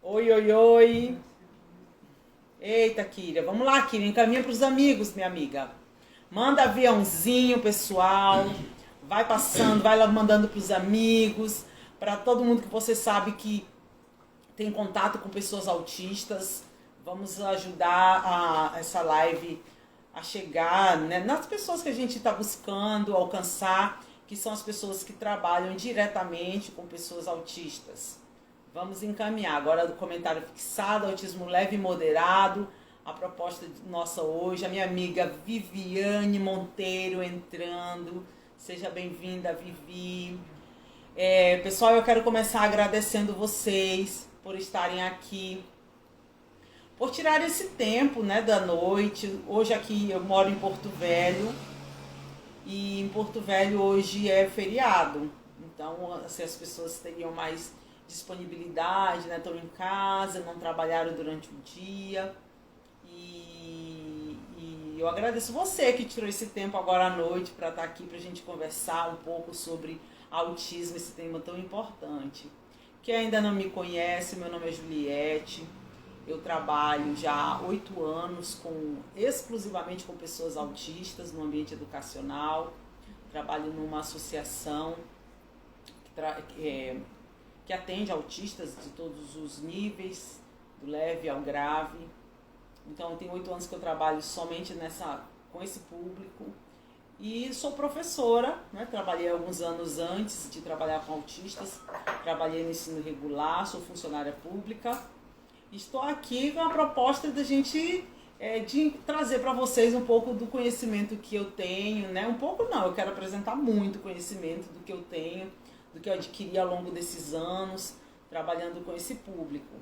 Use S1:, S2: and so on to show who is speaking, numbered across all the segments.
S1: Oi, oi, oi. Eita, Kíria. Vamos lá, Kíria. Encaminha para os amigos, minha amiga. Manda aviãozinho, pessoal. Vai passando, vai lá mandando para os amigos, para todo mundo que você sabe que tem contato com pessoas autistas. Vamos ajudar essa live a chegar, né, nas pessoas que a gente está buscando alcançar, que são as pessoas que trabalham diretamente com pessoas autistas. Vamos encaminhar. Agora do comentário fixado, autismo leve e moderado. A proposta nossa hoje, a minha amiga Viviane Monteiro entrando. Seja bem-vinda, Vivi. Pessoal, eu quero começar agradecendo vocês por estarem aqui, por tirar esse tempo, né, da noite. Hoje aqui eu moro em Porto Velho e em Porto Velho hoje é feriado. Então, assim, as pessoas teriam mais disponibilidade, né? Estão em casa, não trabalharam durante o dia. E eu agradeço você que tirou esse tempo agora à noite para estar aqui, para a gente conversar um pouco sobre autismo, esse tema tão importante. Quem ainda não me conhece, meu nome é Juliette. Eu trabalho já há 8 anos exclusivamente com pessoas autistas no ambiente educacional. Trabalho numa associação que atende autistas de todos os níveis, do leve ao grave. Então, tem 8 anos que eu trabalho somente com esse público. E sou professora, né? Trabalhei alguns anos antes de trabalhar com autistas. Trabalhei no ensino regular, sou funcionária pública. Estou aqui com a proposta da gente de trazer para vocês um pouco do conhecimento que eu tenho, né? Um pouco não, eu quero apresentar muito conhecimento do que eu tenho, do que eu adquiri ao longo desses anos, trabalhando com esse público.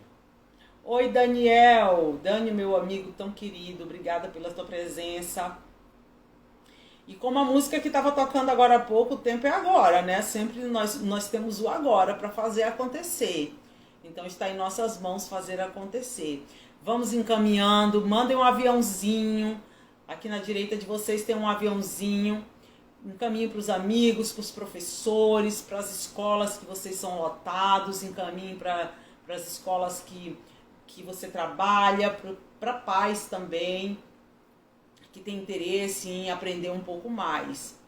S1: Oi, Daniel. Dani, meu amigo tão querido, obrigada pela tua presença. E como a música que estava tocando agora há pouco, o tempo é agora, né? Sempre nós temos o agora para fazer acontecer. Então está em nossas mãos fazer acontecer. Vamos encaminhando, mandem um aviãozinho. Aqui na direita de vocês tem um aviãozinho. Encaminhe para os amigos, para os professores, para as escolas que vocês são lotados. Encaminhe para as escolas que você trabalha, para pais também, que tem interesse em aprender um pouco mais.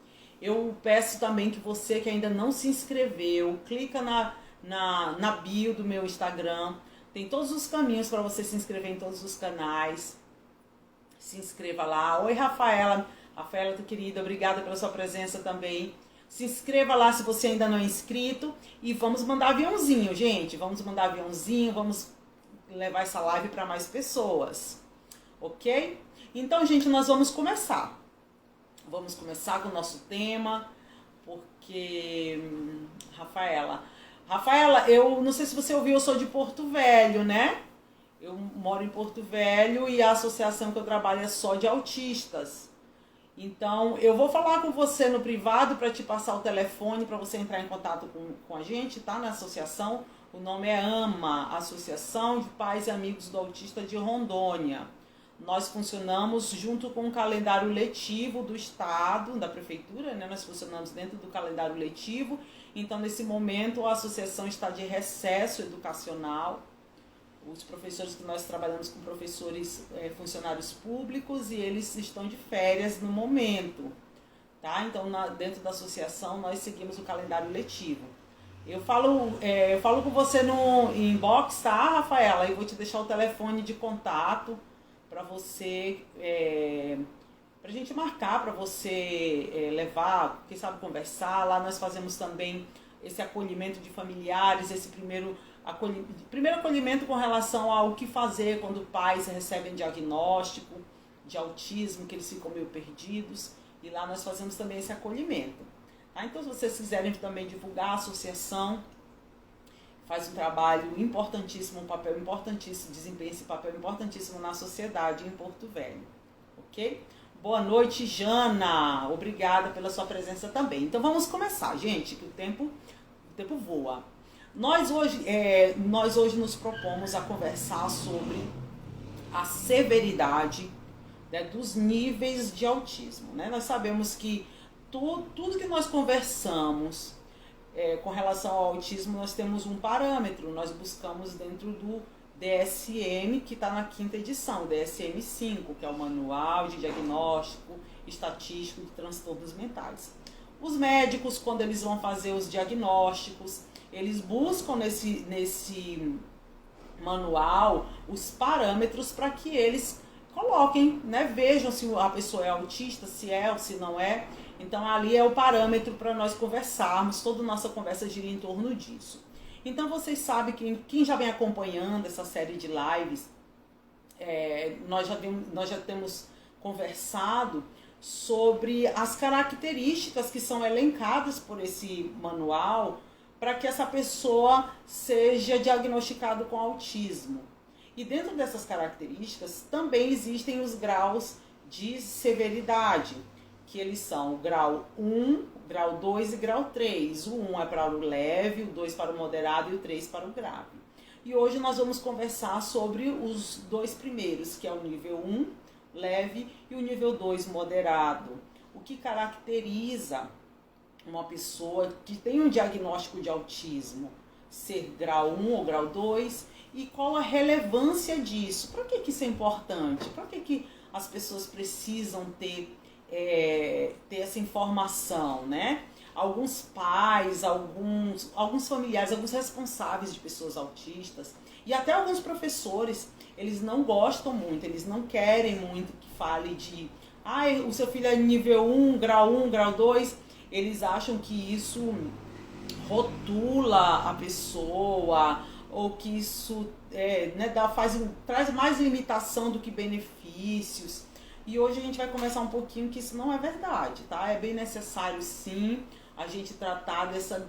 S1: Eu peço também que você que ainda não se inscreveu, clica na bio do meu Instagram. Tem todos os caminhos para você se inscrever em todos os canais. Se inscreva lá. Oi, Rafaela. Rafaela, tua querida, obrigada pela sua presença também. Se inscreva lá se você ainda não é inscrito. E vamos mandar aviãozinho, gente. Vamos mandar aviãozinho, vamos levar essa live para mais pessoas. Ok? Então, gente, nós vamos começar. Vamos começar com o nosso tema, porque... Rafaela, eu não sei se você ouviu, eu sou de Porto Velho, né? Eu moro em Porto Velho e a associação que eu trabalho é só de autistas. Então, eu vou falar com você no privado para te passar o telefone para você entrar em contato com a gente, tá? Na associação. O nome é AMA, Associação de Pais e Amigos do Autista de Rondônia. Nós funcionamos junto com o calendário letivo do Estado, da Prefeitura, né? Nós funcionamos dentro do calendário letivo. Então, nesse momento, a associação está de recesso educacional. Os professores que nós trabalhamos com professores funcionários públicos e eles estão de férias no momento. Tá? Então, dentro da associação, nós seguimos o calendário letivo. Eu falo com você no inbox, tá, Rafaela? Eu vou te deixar o telefone de contato para você, para a gente marcar, para você levar, quem sabe conversar. Lá nós fazemos também esse acolhimento de familiares, esse primeiro acolhimento com relação ao que fazer quando pais recebem diagnóstico de autismo, que eles ficam meio perdidos. E lá nós fazemos também esse acolhimento. Tá? Então, se vocês quiserem também divulgar a associação, faz um trabalho importantíssimo, um papel importantíssimo, desempenha esse papel importantíssimo na sociedade em Porto Velho. Ok? Boa noite, Jana. Obrigada pela sua presença também. Então, vamos começar, gente, que o tempo voa. Nós hoje nos propomos a conversar sobre a severidade, né, dos níveis de autismo. Né? Nós sabemos que tudo que nós conversamos com relação ao autismo, nós temos um parâmetro, nós buscamos dentro DSM, que está na 5ª edição, DSM-5, que é o Manual de Diagnóstico Estatístico de Transtornos Mentais. Os médicos, quando eles vão fazer os diagnósticos, eles buscam nesse manual os parâmetros para que eles coloquem, né, vejam se a pessoa é autista, se é ou se não é. Então ali é o parâmetro para nós conversarmos, toda a nossa conversa gira em torno disso. Então vocês sabem que quem já vem acompanhando essa série de lives, nós já temos conversado sobre as características que são elencadas por esse manual para que essa pessoa seja diagnosticada com autismo. E dentro dessas características também existem os graus de severidade, que eles são o grau 1, grau 2 e grau 3. O 1 é para o leve, o 2 para o moderado e o 3 para o grave. E hoje nós vamos conversar sobre os dois primeiros, que é o nível 1, leve, e o nível 2, moderado. O que caracteriza uma pessoa que tem um diagnóstico de autismo ser grau 1 ou grau 2 e qual a relevância disso? Para que isso é importante? Para que as pessoas precisam ter essa informação, né? Alguns pais, alguns familiares, alguns responsáveis de pessoas autistas e até alguns professores, eles não gostam muito, eles não querem muito que fale de o seu filho é nível 1, grau 2, eles acham que isso rotula a pessoa ou que isso traz mais limitação do que benefícios. E hoje a gente vai conversar um pouquinho que isso não é verdade, tá? É bem necessário, sim, a gente tratar dessa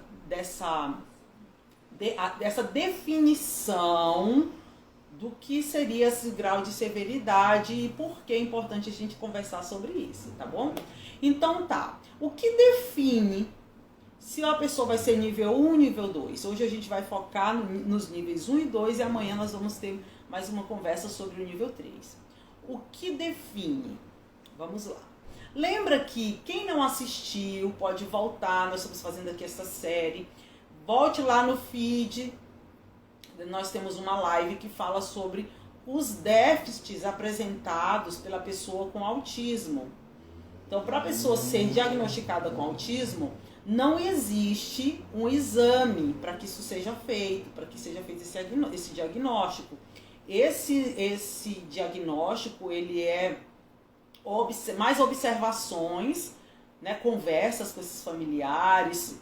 S1: definição do que seria esse grau de severidade e por que é importante a gente conversar sobre isso, tá bom? Então tá, o que define se a pessoa vai ser nível 1, nível 2? Hoje a gente vai focar nos níveis 1 e 2 e amanhã nós vamos ter mais uma conversa sobre o nível 3. O que define? Vamos lá. Lembra que quem não assistiu pode voltar, nós estamos fazendo aqui essa série. Volte lá no feed, nós temos uma live que fala sobre os déficits apresentados pela pessoa com autismo. Então, para a pessoa ser diagnosticada com autismo, não existe um exame para que isso seja feito, para que seja feito esse diagnóstico. Esse diagnóstico, ele é mais observações, né, conversas com esses familiares,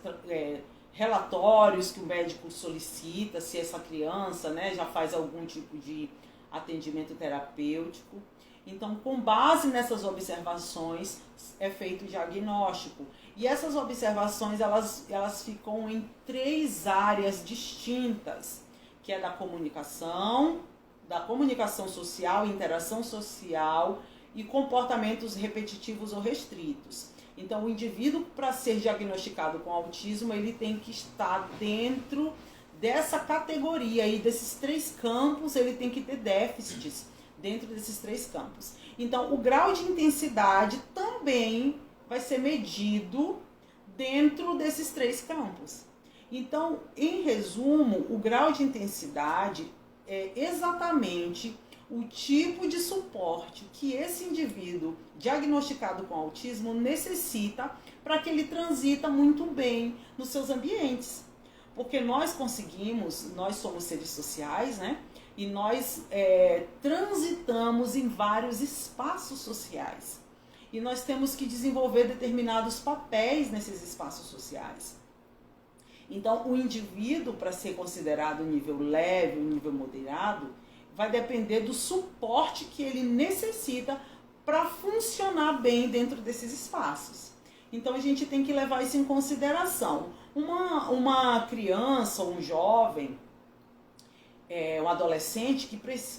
S1: relatórios que o médico solicita, se essa criança, né, já faz algum tipo de atendimento terapêutico. Então, com base nessas observações, é feito o diagnóstico. E essas observações, elas ficam em 3 áreas distintas, que é da comunicação social, interação social e comportamentos repetitivos ou restritos. Então, o indivíduo, para ser diagnosticado com autismo, ele tem que estar dentro dessa categoria e desses 3 campos, ele tem que ter déficits dentro desses 3 campos. Então, o grau de intensidade também vai ser medido dentro desses 3 campos. Então, em resumo, o grau de intensidade é exatamente o tipo de suporte que esse indivíduo diagnosticado com autismo necessita para que ele transita muito bem nos seus ambientes. Porque nós somos seres sociais, né? E nós transitamos em vários espaços sociais. E nós temos que desenvolver determinados papéis nesses espaços sociais. Então, o indivíduo, para ser considerado nível leve ou nível moderado, vai depender do suporte que ele necessita para funcionar bem dentro desses espaços. Então, a gente tem que levar isso em consideração. Uma criança, um jovem, um adolescente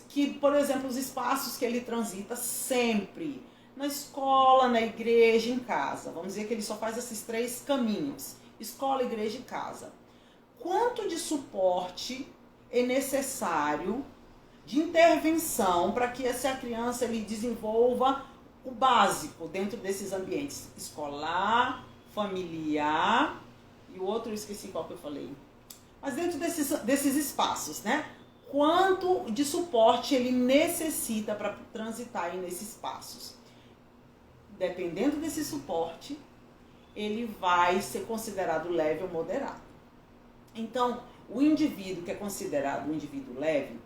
S1: que, por exemplo, os espaços que ele transita sempre, na escola, na igreja, em casa. Vamos dizer que ele só faz esses 3 caminhos. Escola, igreja e casa. Quanto de suporte é necessário de intervenção para que essa criança ele desenvolva o básico dentro desses ambientes? Escolar, familiar e o outro eu esqueci qual que eu falei. Mas dentro desses espaços, né? quanto de suporte ele necessita para transitar aí nesses passos. Dependendo desse suporte, ele vai ser considerado leve ou moderado. Então, o indivíduo que é considerado um indivíduo leve,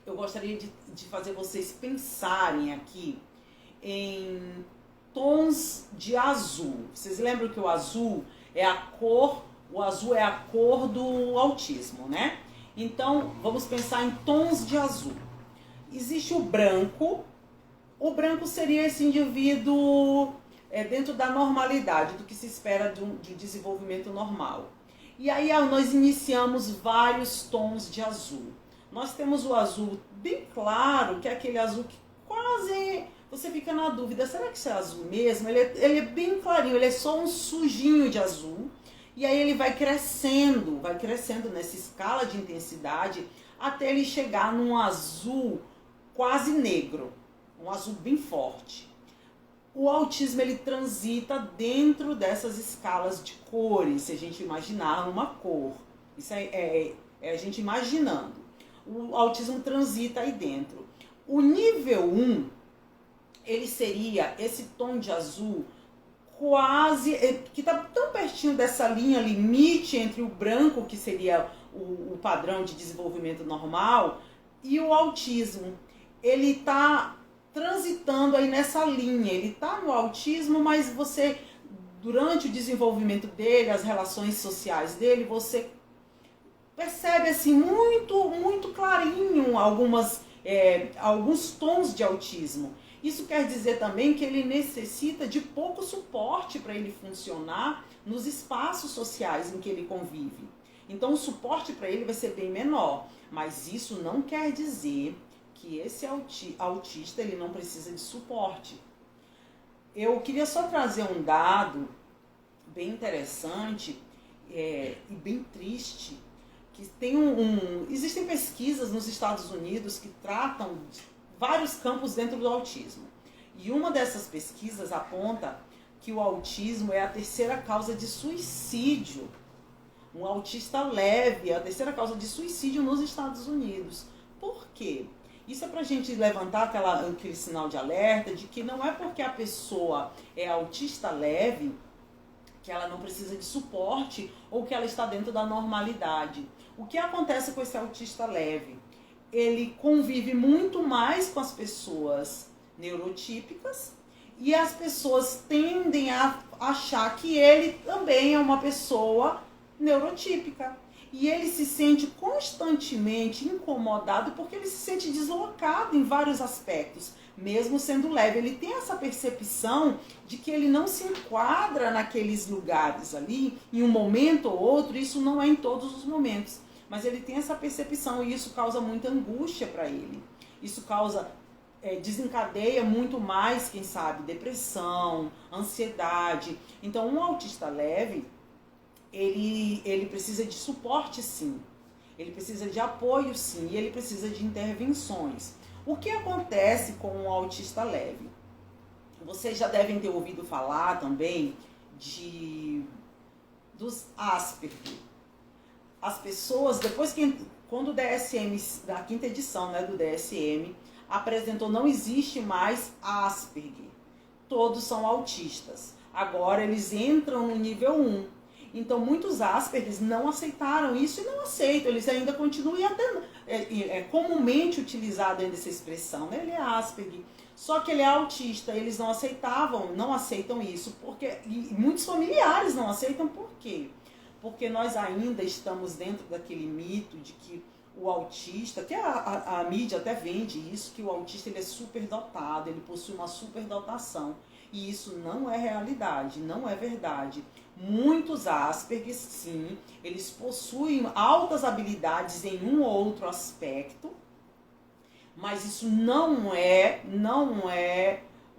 S1: eu gostaria de fazer vocês pensarem aqui em tons de azul. Vocês lembram que o azul é a cor do autismo, né? Então, vamos pensar em tons de azul. Existe o branco. O branco seria esse indivíduo dentro da normalidade, do que se espera de desenvolvimento normal. E aí nós iniciamos vários tons de azul. Nós temos o azul bem claro, que é aquele azul que quase você fica na dúvida, será que isso é azul mesmo? Ele é bem clarinho, ele é só um sujinho de azul. E aí ele vai crescendo nessa escala de intensidade até ele chegar num azul quase negro, um azul bem forte. O autismo ele transita dentro dessas escalas de cores, se a gente imaginar uma cor. Isso é a gente imaginando. O autismo transita aí dentro. O nível 1, ele seria esse tom de azul quase, que está tão pertinho dessa linha limite entre o branco, que seria o padrão de desenvolvimento normal, e o autismo. Ele está transitando aí nessa linha, ele está no autismo, mas você, durante o desenvolvimento dele, as relações sociais dele, você percebe assim muito clarinho alguns tons de autismo. Isso quer dizer também que ele necessita de pouco suporte para ele funcionar nos espaços sociais em que ele convive. Então o suporte para ele vai ser bem menor, mas isso não quer dizer que esse autista ele não precisa de suporte. Eu queria só trazer um dado bem interessante e bem triste, que tem existem pesquisas nos Estados Unidos que tratam de vários campos dentro do autismo. E uma dessas pesquisas aponta que o autismo é a terceira causa de suicídio. Um autista leve é a terceira causa de suicídio nos Estados Unidos. Por quê? Isso é para a gente levantar aquele sinal de alerta de que não é porque a pessoa é autista leve que ela não precisa de suporte ou que ela está dentro da normalidade. O que acontece com esse autista leve? Ele convive muito mais com as pessoas neurotípicas e as pessoas tendem a achar que ele também é uma pessoa neurotípica. E ele se sente constantemente incomodado porque ele se sente deslocado em vários aspectos, mesmo sendo leve. Ele tem essa percepção de que ele não se enquadra naqueles lugares ali, em um momento ou outro, isso não é em todos os momentos. Mas ele tem essa percepção e isso causa muita angústia para ele. Isso desencadeia muito mais, quem sabe, depressão, ansiedade. Então, um autista leve, ele precisa de suporte, sim. Ele precisa de apoio, sim. E ele precisa de intervenções. O que acontece com um autista leve? Vocês já devem ter ouvido falar também dos Asperger. As pessoas, quando o DSM, da quinta edição, né, do DSM, apresentou, não existe mais Asperger. Todos são autistas. Agora eles entram no nível 1. Então muitos Aspergers não aceitaram isso e não aceitam. Eles ainda continuam, e até é comumente utilizado ainda essa expressão, né? Ele é Asperger. Só que ele é autista. Eles não aceitam isso. E muitos familiares não aceitam. Por quê? Porque nós ainda estamos dentro daquele mito de que o autista, que a mídia até vende isso, que o autista ele é superdotado, ele possui uma superdotação. E isso não é realidade, não é verdade. Muitos Asperger, sim, eles possuem altas habilidades em um ou outro aspecto, mas isso não é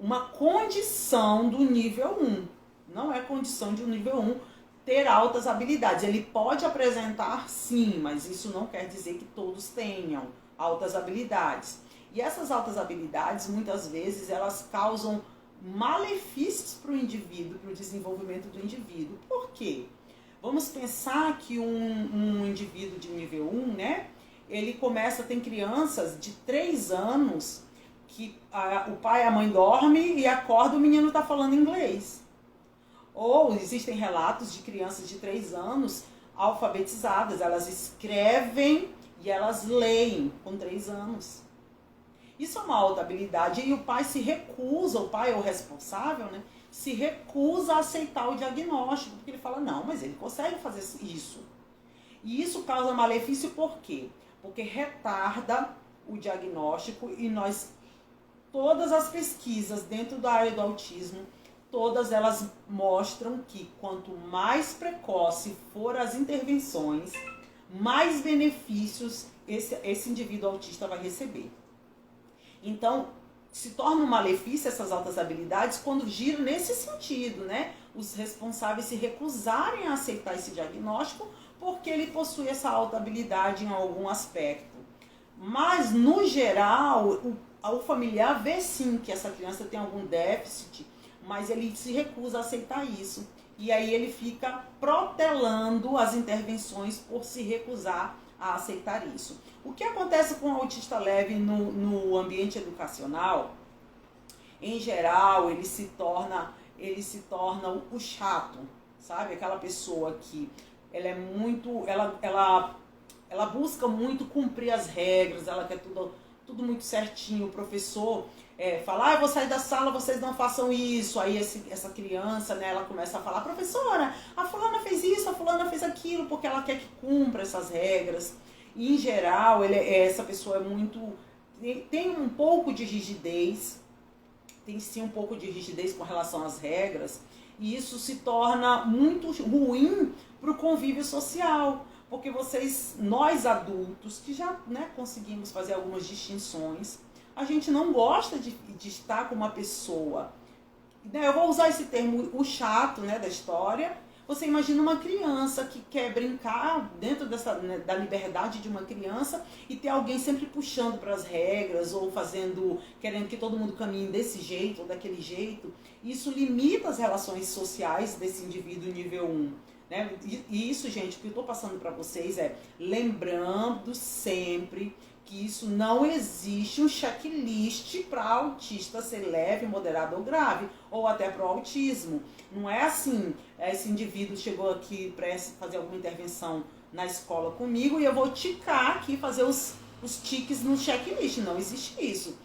S1: uma condição do nível 1. Não é condição de um nível 1 ter altas habilidades. Ele pode apresentar, sim, mas isso não quer dizer que todos tenham altas habilidades. E essas altas habilidades, muitas vezes, elas causam malefícios para o indivíduo, para o desenvolvimento do indivíduo. Por quê? Vamos pensar que um indivíduo de nível 1, né, ele começa, tem crianças de 3 anos que o pai e a mãe dormem e acorda, o menino está falando inglês. Ou existem relatos de crianças de 3 anos alfabetizadas, elas escrevem e elas leem com 3 anos. Isso é uma alta habilidade e o pai se recusa, o pai é o responsável, né? Se recusa a aceitar o diagnóstico, porque ele fala, não, mas ele consegue fazer isso. E isso causa malefício por quê? Porque retarda o diagnóstico e todas as pesquisas dentro da área do autismo, todas elas mostram que quanto mais precoce for as intervenções, mais benefícios esse indivíduo autista vai receber. Então, se torna um malefício essas altas habilidades quando gira nesse sentido, né? Os responsáveis se recusarem a aceitar esse diagnóstico porque ele possui essa alta habilidade em algum aspecto. Mas, no geral, o familiar vê sim que essa criança tem algum déficit, mas ele se recusa a aceitar isso. E aí ele fica protelando as intervenções por se recusar a aceitar isso. O que acontece com o autista leve no ambiente educacional? Em geral, ele se torna o chato, sabe? Aquela pessoa que ela é muito, ela busca muito cumprir as regras, ela quer tudo muito certinho. O professor fala, eu vou sair da sala, vocês não façam isso. Aí essa criança, né, ela começa a falar, professora, a fulana fez isso, a fulana fez aquilo, porque ela quer que cumpra essas regras. E, em geral, essa pessoa tem um pouco de rigidez, tem sim um pouco de rigidez com relação às regras, e isso se torna muito ruim para o convívio social, porque nós adultos, que já, né, conseguimos fazer algumas distinções, a gente não gosta de estar com uma pessoa, né, eu vou usar esse termo, o chato, né, da história. Você imagina uma criança que quer brincar dentro da liberdade de uma criança e ter alguém sempre puxando para as regras ou querendo que todo mundo caminhe desse jeito ou daquele jeito. Isso limita as relações sociais desse indivíduo nível 1. Né? E isso, gente, o que eu estou passando para vocês é lembrando sempre que isso não existe um checklist para autista ser leve, moderado ou grave, ou até para o autismo. Não é assim, esse indivíduo chegou aqui para fazer alguma intervenção na escola comigo e eu vou ticar aqui, fazer os tiques no checklist. Não existe isso.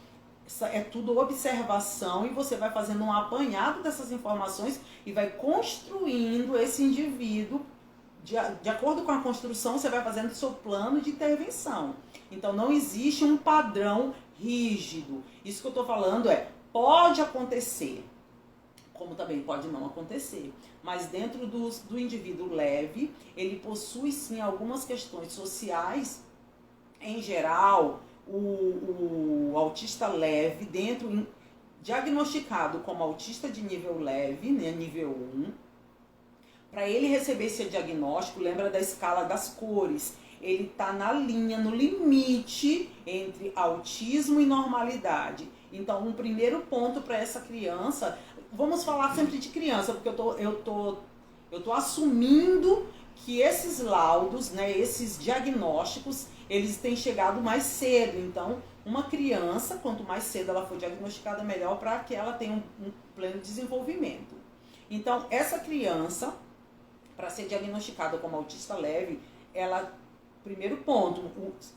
S1: É tudo observação e você vai fazendo um apanhado dessas informações e vai construindo esse indivíduo. De acordo com a construção, você vai fazendo o seu plano de intervenção. Então, não existe um padrão rígido. Isso que eu estou falando pode acontecer, como também pode não acontecer. Mas dentro do indivíduo leve, ele possui sim algumas questões sociais. Em geral, o autista leve, diagnosticado como autista de nível leve, né, nível 1, para ele receber esse diagnóstico, lembra da escala das cores. Ele está na linha, no limite entre autismo e normalidade. Então, um primeiro ponto para essa criança, vamos falar sempre de criança, porque eu tô assumindo que esses laudos, né, esses diagnósticos, eles têm chegado mais cedo. Então, uma criança, quanto mais cedo ela for diagnosticada, melhor para que ela tenha um pleno desenvolvimento. Então, essa criança, para ser diagnosticada como autista leve, primeiro ponto,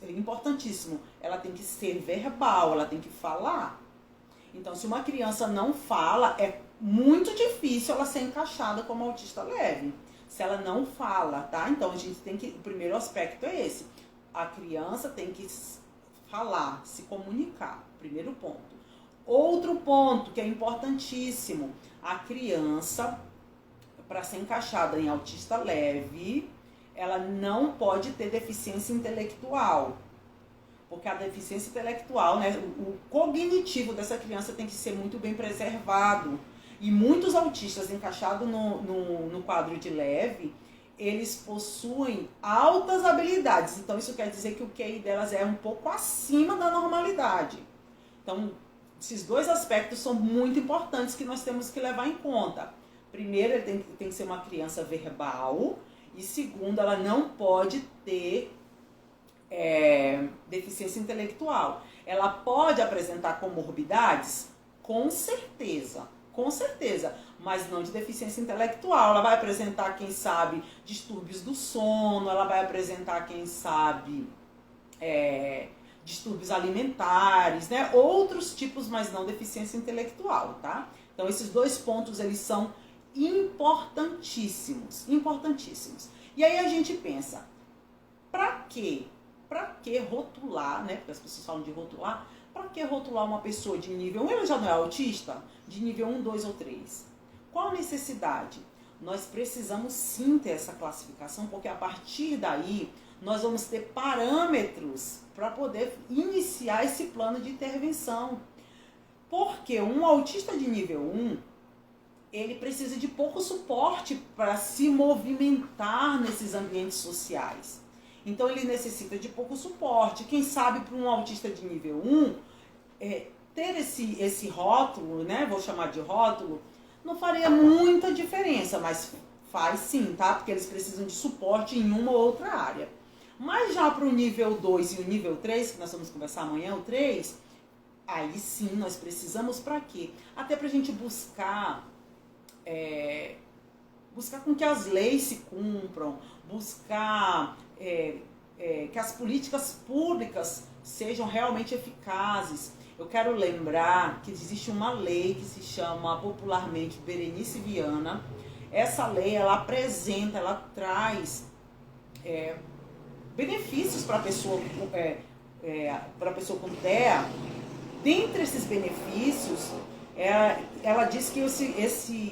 S1: importantíssimo, ela tem que ser verbal, ela tem que falar. Então, se uma criança não fala, é muito difícil ela ser encaixada como autista leve. Se ela não fala, tá? Então, o primeiro aspecto é esse. A criança tem que falar, se comunicar, primeiro ponto. Outro ponto que é importantíssimo, a criança, para ser encaixada em autista leve, ela não pode ter deficiência intelectual. Porque a deficiência intelectual, né, o cognitivo dessa criança tem que ser muito bem preservado. E muitos autistas encaixados no quadro de leve, eles possuem altas habilidades. Então, isso quer dizer que o QI delas é um pouco acima da normalidade. Então, esses dois aspectos são muito importantes que nós temos que levar em conta. Primeiro, ele tem que ser uma criança verbal. E segundo, ela não pode ter deficiência intelectual. Ela pode apresentar comorbidades? Com certeza, mas não de deficiência intelectual. Ela vai apresentar, quem sabe, distúrbios do sono, ela vai apresentar, quem sabe, distúrbios alimentares, né? Outros tipos, mas não deficiência intelectual, tá? Então, esses dois pontos, eles são importantíssimos. E aí a gente pensa, pra quê? Pra que rotular, né? Porque as pessoas falam de rotular. Pra que rotular uma pessoa de nível 1? Ela já não é autista? De nível 1, 2 ou 3. Qual a necessidade? Nós precisamos sim ter essa classificação, porque a partir daí nós vamos ter parâmetros para poder iniciar esse plano de intervenção. Porque um autista de nível 1, ele precisa de pouco suporte para se movimentar nesses ambientes sociais. Então, ele necessita de pouco suporte. Quem sabe, para um autista de nível 1, ter esse rótulo, né? Vou chamar de rótulo, não faria muita diferença, mas faz sim, tá? Porque eles precisam de suporte em uma ou outra área. Mas já para o nível 2 e o nível 3, que nós vamos conversar amanhã, o 3, aí sim nós precisamos para quê? Até para a gente buscar com que as leis se cumpram, buscar que as políticas públicas sejam realmente eficazes. Eu quero lembrar que existe uma lei que se chama popularmente Berenice Viana. Essa lei, ela traz benefícios para a pessoa com TEA. Dentre esses benefícios, ela diz que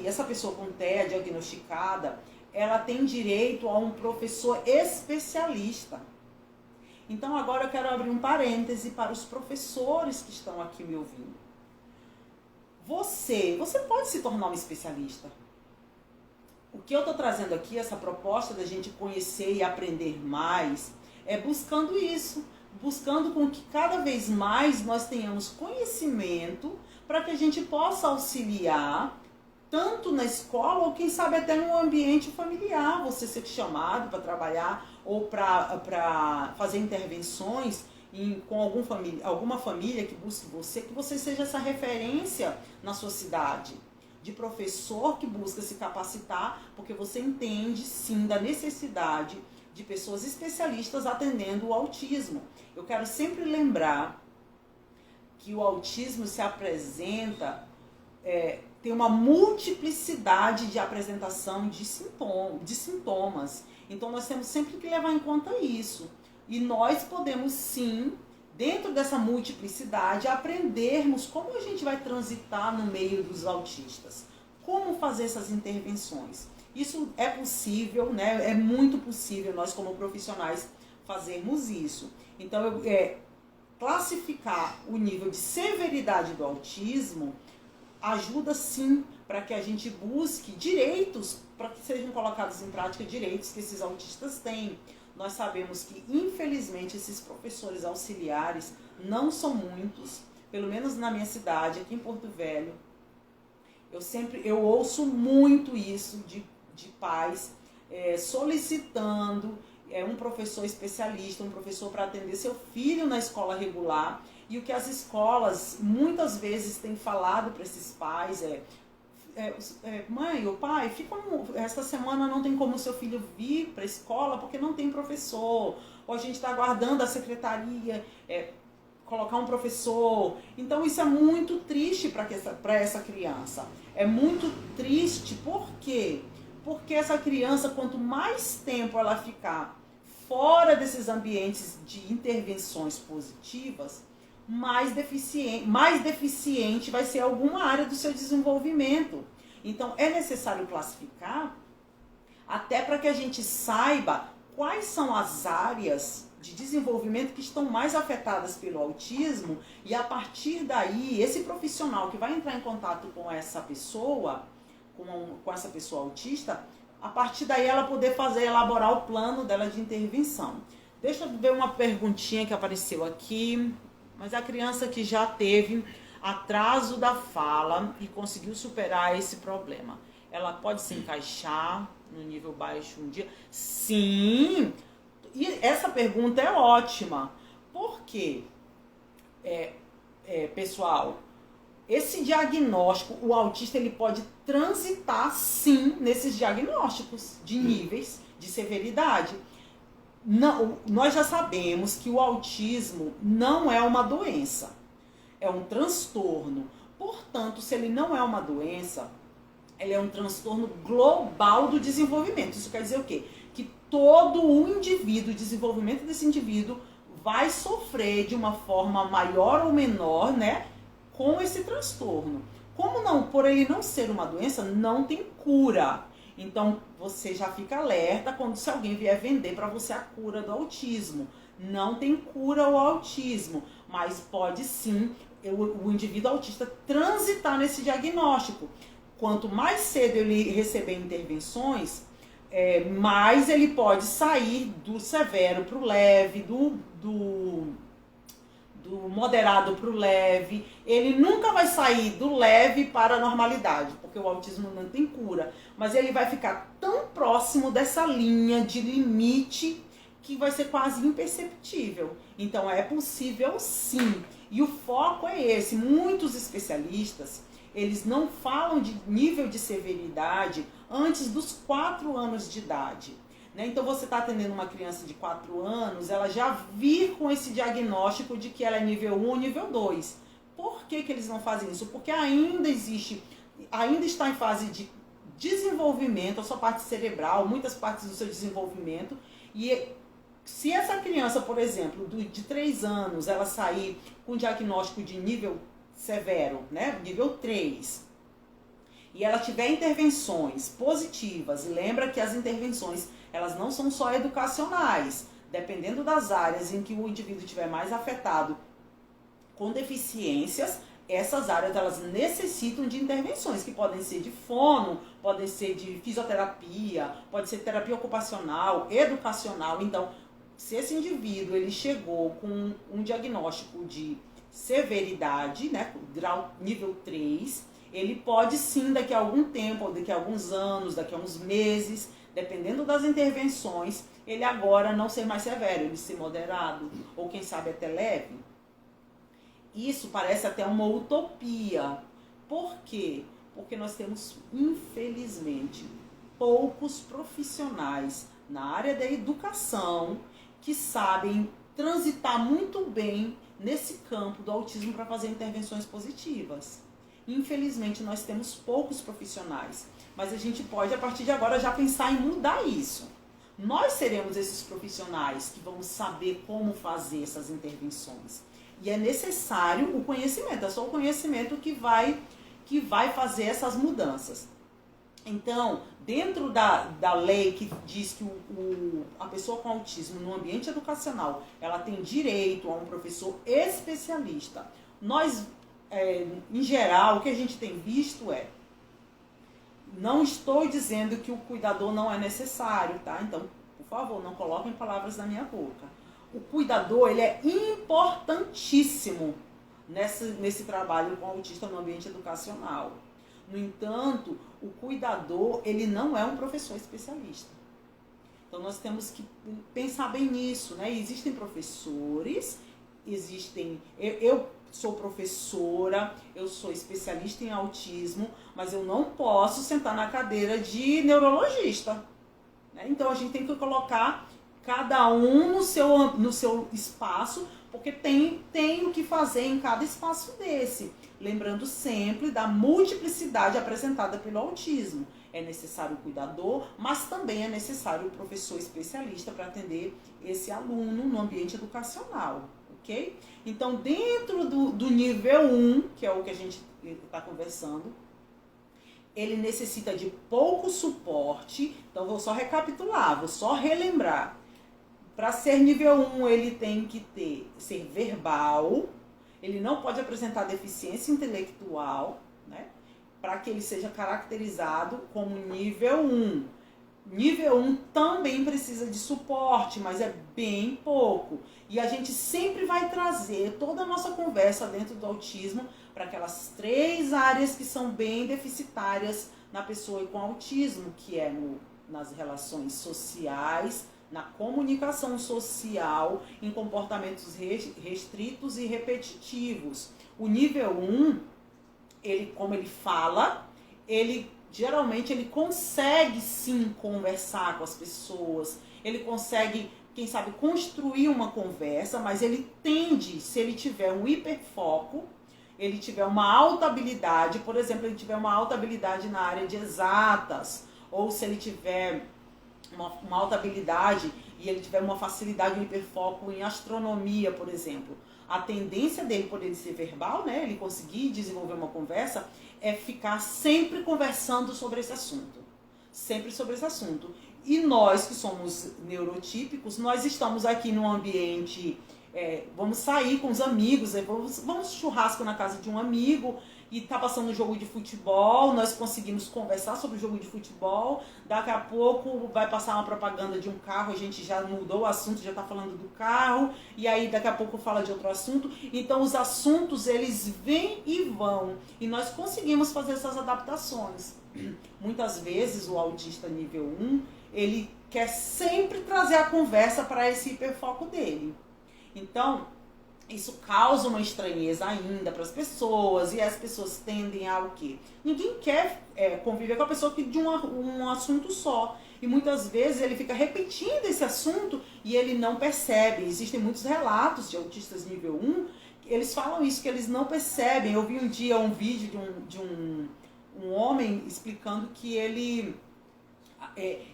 S1: essa pessoa com TEA diagnosticada, ela tem direito a um professor especialista. Então agora eu quero abrir um parêntese para os professores que estão aqui me ouvindo. Você pode se tornar um especialista. O que eu estou trazendo aqui, essa proposta da gente conhecer e aprender mais, é buscando isso, buscando com que cada vez mais nós tenhamos conhecimento para que a gente possa auxiliar tanto na escola ou quem sabe até no ambiente familiar, você ser chamado para trabalhar ou para fazer intervenções com alguma família que busque você, que você seja essa referência na sua cidade, de professor que busca se capacitar, porque você entende sim da necessidade de pessoas especialistas atendendo o autismo. Eu quero sempre lembrar que o autismo se apresenta, tem uma multiplicidade de apresentação de sintomas. Então, nós temos sempre que levar em conta isso. E nós podemos, sim, dentro dessa multiplicidade, aprendermos como a gente vai transitar no meio dos autistas. Como fazer essas intervenções. Isso é possível, né? É muito possível nós, como profissionais, fazermos isso. Então, classificar o nível de severidade do autismo ajuda sim para que a gente busque direitos, para que sejam colocados em prática direitos que esses autistas têm. Nós sabemos que, infelizmente, esses professores auxiliares não são muitos, pelo menos na minha cidade, aqui em Porto Velho. Eu ouço muito isso de pais solicitando um professor especialista, um professor para atender seu filho na escola regular. E o que as escolas muitas vezes têm falado para esses pais mãe ou pai, esta semana não tem como seu filho vir para a escola porque não tem professor, ou a gente está aguardando a secretaria colocar um professor. Então isso é muito triste para essa criança. É muito triste, por quê? Porque essa criança, quanto mais tempo ela ficar fora desses ambientes de intervenções positivas, mais deficiente vai ser alguma área do seu desenvolvimento. Então, é necessário classificar até para que a gente saiba quais são as áreas de desenvolvimento que estão mais afetadas pelo autismo e, a partir daí, esse profissional que vai entrar em contato com essa pessoa, com essa pessoa autista, a partir daí ela poder elaborar o plano dela de intervenção. Deixa eu ver uma perguntinha que apareceu aqui. Mas a criança que já teve atraso da fala e conseguiu superar esse problema, ela pode se encaixar no nível baixo um dia? Sim! E essa pergunta é ótima. Por quê? Pessoal, esse diagnóstico, o autista ele pode transitar sim nesses diagnósticos de níveis de severidade. Não, nós já sabemos que o autismo não é uma doença, é um transtorno. Portanto, se ele não é uma doença, ele é um transtorno global do desenvolvimento. Isso quer dizer o quê? Que todo o indivíduo, o desenvolvimento desse indivíduo vai sofrer de uma forma maior ou menor, né, com esse transtorno. Como não, por ele não ser uma doença, não tem cura. Então, você já fica alerta quando se alguém vier vender para você a cura do autismo. Não tem cura ao autismo, mas pode sim o indivíduo autista transitar nesse diagnóstico. Quanto mais cedo ele receber intervenções, mais ele pode sair do severo para o leve, do moderado para o leve. Ele nunca vai sair do leve para a normalidade, porque o autismo não tem cura. Mas ele vai ficar tão próximo dessa linha de limite que vai ser quase imperceptível. Então é possível sim. E o foco é esse. Muitos especialistas, eles não falam de nível de severidade antes dos 4 anos de idade. Né? Então você está atendendo uma criança de 4 anos, ela já vir com esse diagnóstico de que ela é nível 1 ou nível 2. Por que eles não fazem isso? Porque ainda está em fase de desenvolvimento, a sua parte cerebral, muitas partes do seu desenvolvimento. E se essa criança, por exemplo, de 3 anos, ela sair com diagnóstico de nível severo, né? Nível 3, e ela tiver intervenções positivas, lembra que as intervenções, elas não são só educacionais, dependendo das áreas em que o indivíduo estiver mais afetado com deficiências, essas áreas elas necessitam de intervenções, que podem ser de fono, podem ser de fisioterapia, pode ser terapia ocupacional, educacional. Então, se esse indivíduo ele chegou com um diagnóstico de severidade, né, grau nível 3, ele pode sim, daqui a algum tempo, ou daqui a alguns anos, daqui a uns meses, dependendo das intervenções, ele agora não ser mais severo, ele ser moderado, ou quem sabe até leve. Isso parece até uma utopia. Por quê? Porque nós temos, infelizmente, poucos profissionais na área da educação que sabem transitar muito bem nesse campo do autismo para fazer intervenções positivas. Infelizmente, nós temos poucos profissionais, mas a gente pode, a partir de agora, já pensar em mudar isso. Nós seremos esses profissionais que vamos saber como fazer essas intervenções. E é necessário o conhecimento, é só o conhecimento que vai fazer essas mudanças. Então, dentro da lei que diz que a pessoa com autismo no ambiente educacional, ela tem direito a um professor especialista. Nós, em geral, o que a gente tem visto não estou dizendo que o cuidador não é necessário, tá? Então, por favor, não coloquem palavras na minha boca. O cuidador, ele é importantíssimo nesse trabalho com autista no ambiente educacional. No entanto, o cuidador, ele não é um professor especialista. Então, nós temos que pensar bem nisso, né? Existem professores, eu sou professora, eu sou especialista em autismo, mas eu não posso sentar na cadeira de neurologista. Né? Então, a gente tem que colocar cada um no seu espaço, porque tem o que fazer em cada espaço desse. Lembrando sempre da multiplicidade apresentada pelo autismo. É necessário o cuidador, mas também é necessário o professor especialista para atender esse aluno no ambiente educacional, ok? Então, dentro do nível 1, que é o que a gente está conversando, ele necessita de pouco suporte. Então, vou só recapitular, vou só relembrar. Para ser nível 1, ele tem que ser verbal, ele não pode apresentar deficiência intelectual, né? Para que ele seja caracterizado como nível 1. Nível 1 também precisa de suporte, mas é bem pouco. E a gente sempre vai trazer toda a nossa conversa dentro do autismo para aquelas 3 áreas que são bem deficitárias na pessoa com autismo, que é nas relações sociais, na comunicação social, em comportamentos restritos e repetitivos. O nível 1, como ele fala, geralmente ele consegue sim conversar com as pessoas, ele consegue, quem sabe, construir uma conversa, mas ele tende, se ele tiver um hiperfoco, ele tiver uma alta habilidade, por exemplo, ele tiver uma alta habilidade na área de exatas, ou se ele tiver uma alta habilidade e ele tiver uma facilidade, um hiperfoco em astronomia, por exemplo, a tendência dele, por ele ser verbal, né, ele conseguir desenvolver uma conversa, é ficar sempre conversando sobre esse assunto. Sempre sobre esse assunto. E nós que somos neurotípicos, nós estamos aqui num ambiente, vamos sair com os amigos, vamos churrasco na casa de um amigo e tá passando um jogo de futebol, nós conseguimos conversar sobre o jogo de futebol, daqui a pouco vai passar uma propaganda de um carro, a gente já mudou o assunto, já tá falando do carro, e aí daqui a pouco fala de outro assunto. Então os assuntos, eles vêm e vão, e nós conseguimos fazer essas adaptações. Muitas vezes o autista nível 1, ele quer sempre trazer a conversa para esse hiperfoco dele. Então, isso causa uma estranheza ainda para as pessoas, e as pessoas tendem a o quê? Ninguém quer conviver com a pessoa de um assunto só. E muitas vezes ele fica repetindo esse assunto e ele não percebe. Existem muitos relatos de autistas nível 1, eles falam isso, que eles não percebem. Eu vi um dia um vídeo de um homem explicando que ele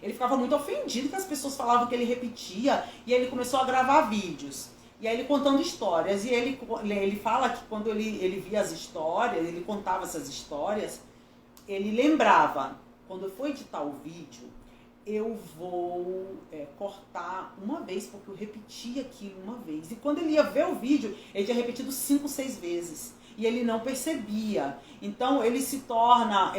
S1: ficava muito ofendido que as pessoas falavam que ele repetia, e ele começou a gravar vídeos. E aí ele contando histórias, e ele fala que quando ele via as histórias, ele contava essas histórias, ele lembrava, quando eu for editar o vídeo, eu vou cortar uma vez, porque eu repeti aquilo uma vez. E quando ele ia ver o vídeo, ele tinha repetido 5, 6 vezes. E ele não percebia. Então ele se torna,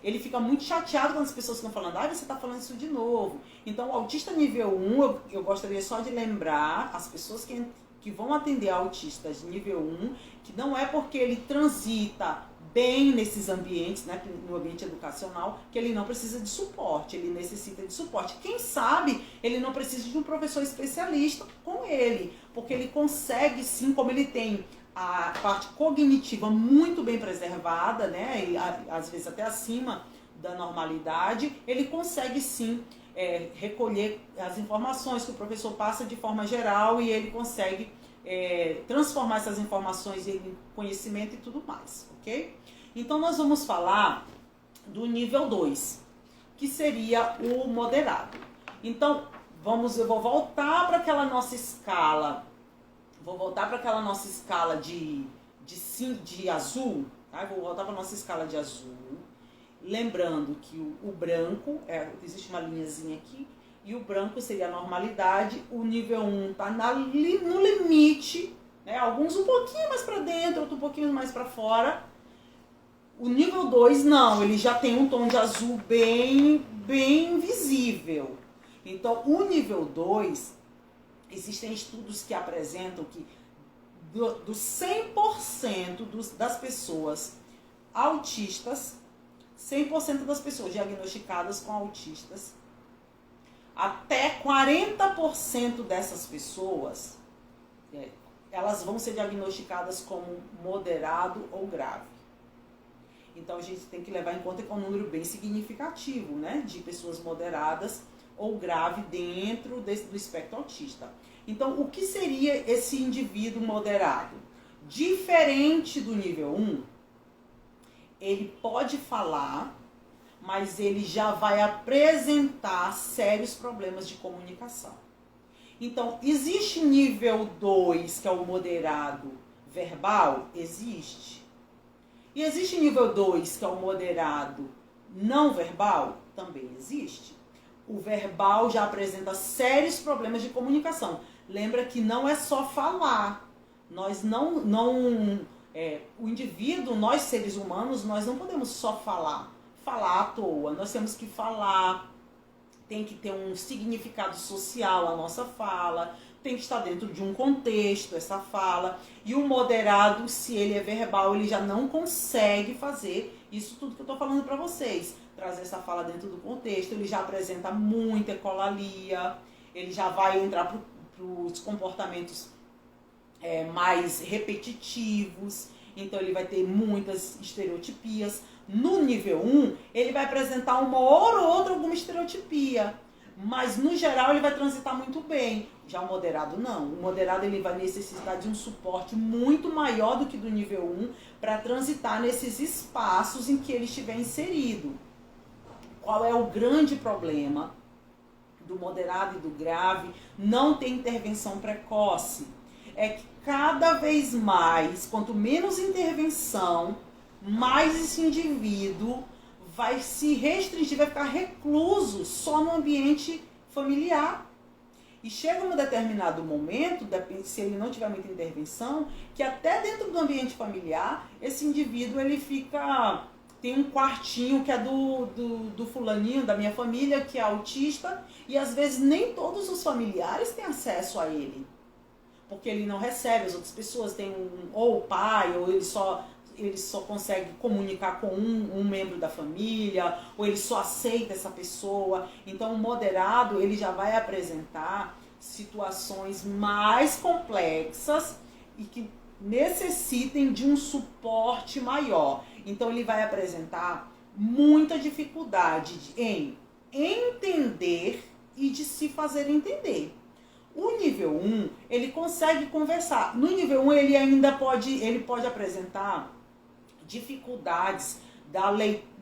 S1: ele fica muito chateado quando as pessoas ficam falando, você está falando isso de novo. Então o autista nível 1, eu gostaria só de lembrar as pessoas que vão atender autistas nível 1, que não é porque ele transita bem nesses ambientes, né, no ambiente educacional, que ele não precisa de suporte, ele necessita de suporte. Quem sabe ele não precisa de um professor especialista com ele, porque ele consegue sim, como ele tem a parte cognitiva muito bem preservada, né, e às vezes até acima da normalidade, ele consegue sim recolher as informações que o professor passa de forma geral, e ele consegue transformar essas informações em conhecimento e tudo mais, ok? Então nós vamos falar do nível 2, que seria o moderado. Então, eu vou voltar para aquela nossa escala, de azul, tá? Vou voltar para a nossa escala de azul, lembrando que o branco, existe uma linhazinha aqui, e o branco seria a normalidade, o nível 1 está no limite, né? Alguns um pouquinho mais para dentro, outro um pouquinho mais para fora. O nível 2 não, ele já tem um tom de azul bem, bem visível. Então, o nível 2, existem estudos que apresentam que do 100% das pessoas autistas, 100% das pessoas diagnosticadas com autistas, até 40% dessas pessoas, elas vão ser diagnosticadas como moderado ou grave. Então a gente tem que levar em conta que é um número bem significativo, né, de pessoas moderadas ou grave dentro do espectro autista. Então, o que seria esse indivíduo moderado? Diferente do nível 1, ele pode falar, mas ele já vai apresentar sérios problemas de comunicação. Então, existe nível 2, que é o moderado verbal? Existe. E existe nível 2, que é o moderado não verbal? Também existe. O verbal já apresenta sérios problemas de comunicação. Lembra que não é só falar. Nós o indivíduo, nós seres humanos, nós não podemos só falar à toa. Nós temos que falar, tem que ter um significado social a nossa fala, tem que estar dentro de um contexto essa fala. E o moderado, se ele é verbal, ele já não consegue fazer isso tudo que eu estou falando para vocês. Trazer essa fala dentro do contexto, ele já apresenta muita ecolalia, ele já vai entrar para os comportamentos mais repetitivos, então ele vai ter muitas estereotipias. No nível 1, ele vai apresentar uma hora ou outra alguma estereotipia, mas no geral ele vai transitar muito bem. Já o moderado não. O moderado ele vai necessitar de um suporte muito maior do que do nível 1 para transitar nesses espaços em que ele estiver inserido. Qual é o grande problema do moderado e do grave não ter intervenção precoce? É que cada vez mais, quanto menos intervenção, mais esse indivíduo vai se restringir, vai ficar recluso só no ambiente familiar. E chega um determinado momento, se ele não tiver muita intervenção, que até dentro do ambiente familiar, esse indivíduo ele tem um quartinho que é do fulaninho, da minha família, que é autista, e às vezes nem todos os familiares têm acesso a ele. Porque ele não recebe, as outras pessoas têm ou o pai, ou ele só consegue comunicar com um membro da família, ou ele só aceita essa pessoa. Então o moderado ele já vai apresentar situações mais complexas e que necessitem de um suporte maior. Então ele vai apresentar muita dificuldade em entender e de se fazer entender. O nível 1, ele consegue conversar. No nível 1, ele ainda pode apresentar dificuldades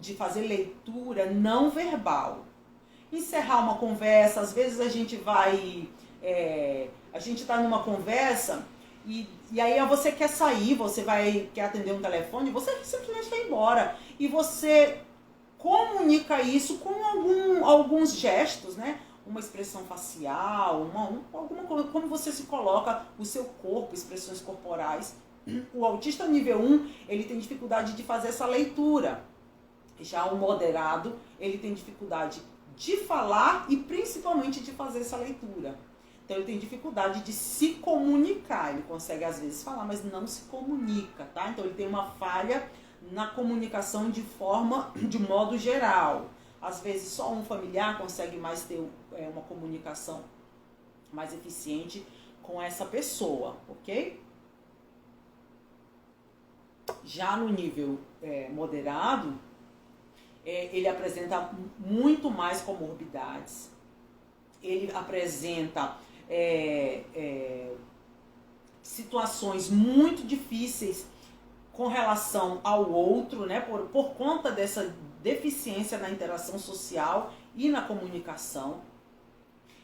S1: de fazer leitura não verbal. Encerrar uma conversa, às vezes a gente está numa conversa e aí você quer sair, quer atender um telefone, você simplesmente vai embora. E você comunica isso com alguns gestos, né? Uma expressão facial, alguma coisa, como você se coloca, o seu corpo, expressões corporais. O autista nível 1, ele tem dificuldade de fazer essa leitura. Já o moderado, ele tem dificuldade de falar e principalmente de fazer essa leitura. Então ele tem dificuldade de se comunicar. Ele consegue às vezes falar, mas não se comunica, tá? Então ele tem uma falha na comunicação de modo geral. Às vezes só um familiar consegue mais ter uma comunicação mais eficiente com essa pessoa, ok? Já no nível moderado, ele apresenta muito mais comorbidades, ele apresenta situações muito difíceis com relação ao outro, né, por conta dessa deficiência na interação social e na comunicação.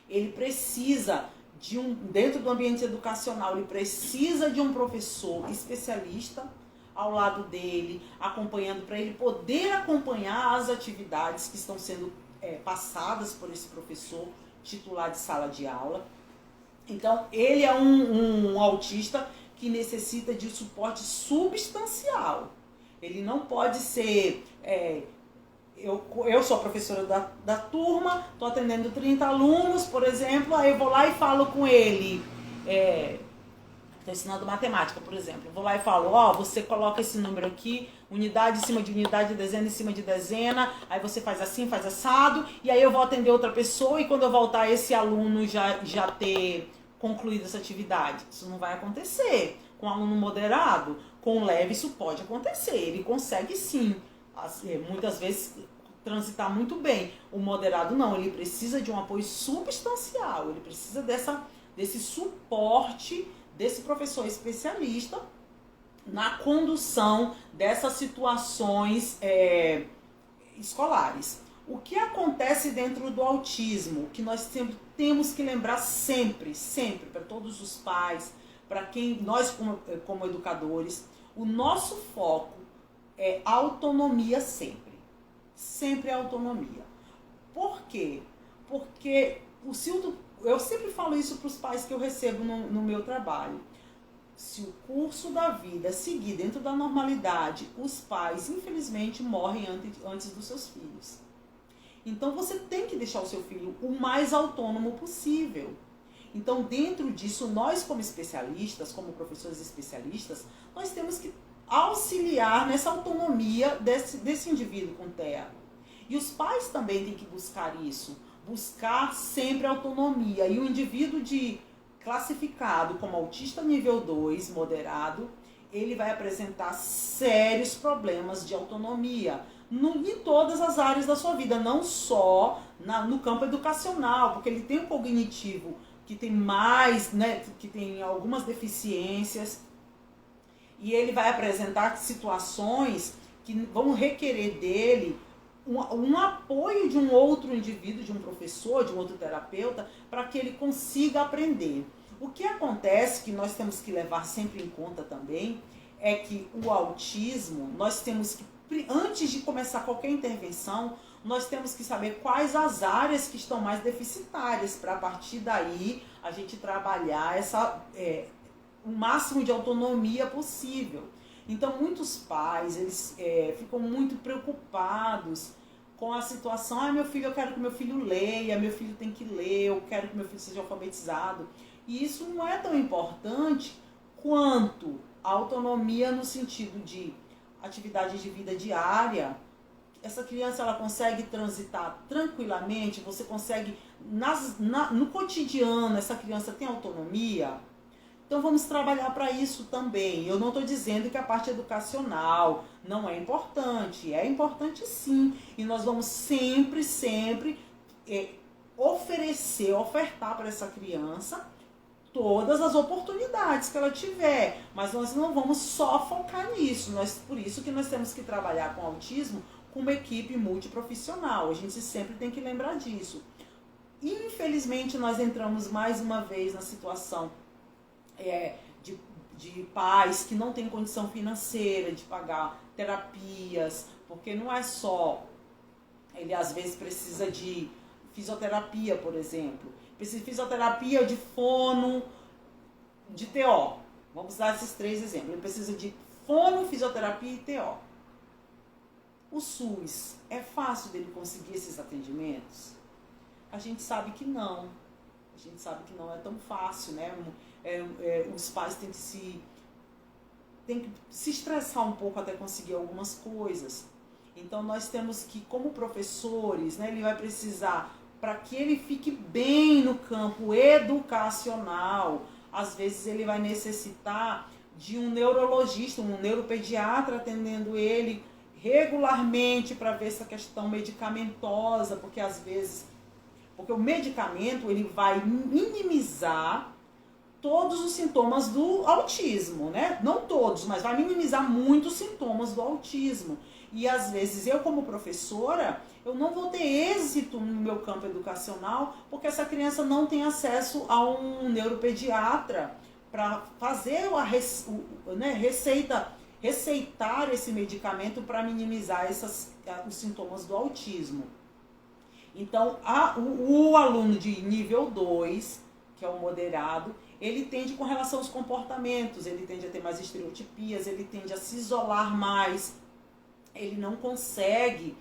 S1: Ele precisa dentro do ambiente educacional, ele precisa de um professor especialista ao lado dele, acompanhando, para ele poder acompanhar as atividades que estão sendo passadas por esse professor titular de sala de aula. Então, ele é um autista que necessita de suporte substancial. Ele não pode ser... Eu sou a professora da turma, estou atendendo 30 alunos, por exemplo, aí eu vou lá e falo com ele... Estou ensinando matemática, por exemplo. Eu vou lá e falo, você coloca esse número aqui, unidade em cima de unidade, dezena em cima de dezena, aí você faz assim, faz assado, e aí eu vou atender outra pessoa, e quando eu voltar, esse aluno já ter concluído essa atividade. Isso não vai acontecer. Com aluno moderado, com leve, isso pode acontecer. Ele consegue sim, muitas vezes, transitar muito bem. O moderado não, ele precisa de um apoio substancial, ele precisa desse suporte desse professor especialista na condução dessas situações escolares. O que acontece dentro do autismo, que nós sempre temos que lembrar sempre, para todos os pais, para quem nós como educadores, o nosso foco é autonomia sempre. Sempre é autonomia. Por quê? Porque eu sempre falo isso para os pais que eu recebo no meu trabalho. Se o curso da vida seguir dentro da normalidade, os pais, infelizmente, morrem antes dos seus filhos. Então, você tem que deixar o seu filho o mais autônomo possível. Então, dentro disso, nós como especialistas, como professores especialistas, nós temos que auxiliar nessa autonomia desse indivíduo com TEA. E os pais também têm que buscar isso. buscar sempre autonomia. E o indivíduo classificado como autista nível 2, moderado, ele vai apresentar sérios problemas de autonomia em todas as áreas da sua vida, não só no campo educacional, porque ele tem um cognitivo que tem mais, né, que tem algumas deficiências, e ele vai apresentar situações que vão requerer dele um apoio de um outro indivíduo, de um professor, de um outro terapeuta, para que ele consiga aprender. O que acontece, que nós temos que levar sempre em conta também, é que o autismo, nós temos que, antes de começar qualquer intervenção, nós temos que saber quais as áreas que estão mais deficitárias, para a partir daí a gente trabalhar o máximo de autonomia possível. Então, muitos pais, eles ficam muito preocupados com a situação. Meu filho, eu quero que meu filho leia, meu filho tem que ler, eu quero que meu filho seja alfabetizado. E isso não é tão importante quanto a autonomia no sentido de atividade de vida diária. Essa criança, ela consegue transitar tranquilamente, você consegue, no cotidiano, essa criança tem autonomia. Então vamos trabalhar para isso também. Eu não estou dizendo que a parte educacional não é importante sim. E nós vamos sempre ofertar para essa criança todas as oportunidades que ela tiver. Mas nós não vamos só focar nisso. Por isso que nós temos que trabalhar com autismo com uma equipe multiprofissional. A gente sempre tem que lembrar disso. Infelizmente, nós entramos mais uma vez na situação de pais que não têm condição financeira de pagar terapias, porque não é só, ele às vezes precisa de fisioterapia, por exemplo, precisa de fisioterapia de fono, de TO, vamos dar esses 3 exemplos, ele precisa de fono, fisioterapia e TO. O SUS, é fácil dele conseguir esses atendimentos? A gente sabe que não. A gente sabe que não é tão fácil, né? Os pais têm que se estressar um pouco até conseguir algumas coisas. Então nós temos que, como professores, né, ele vai precisar, para que ele fique bem no campo educacional, às vezes ele vai necessitar de um neurologista, um neuropediatra atendendo ele regularmente para ver essa questão medicamentosa, porque às vezes, porque o medicamento ele vai minimizar todos os sintomas do autismo, né? Não todos, mas vai minimizar muitos sintomas do autismo. E às vezes eu, como professora, eu não vou ter êxito no meu campo educacional porque essa criança não tem acesso a um neuropediatra para fazer receitar esse medicamento para minimizar os sintomas do autismo. Então, o aluno de nível 2, que é o moderado, ele tende com relação aos comportamentos, ele tende a ter mais estereotipias, ele tende a se isolar mais, ele não consegue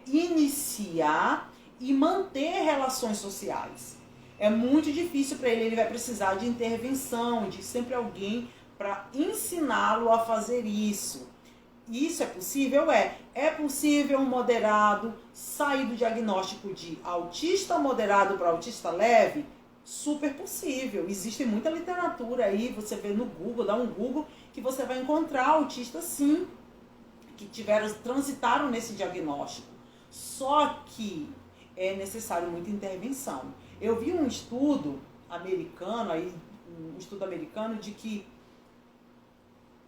S1: iniciar e manter relações sociais. É muito difícil para ele vai precisar de intervenção, de sempre alguém para ensiná-lo a fazer isso. Isso é possível? É possível um moderado sair do diagnóstico de autista moderado para autista leve? Super possível. Existe muita literatura aí, você vê no Google, dá um Google, que você vai encontrar autistas sim, que transitaram nesse diagnóstico. Só que é necessário muita intervenção. Eu vi um estudo americano, de que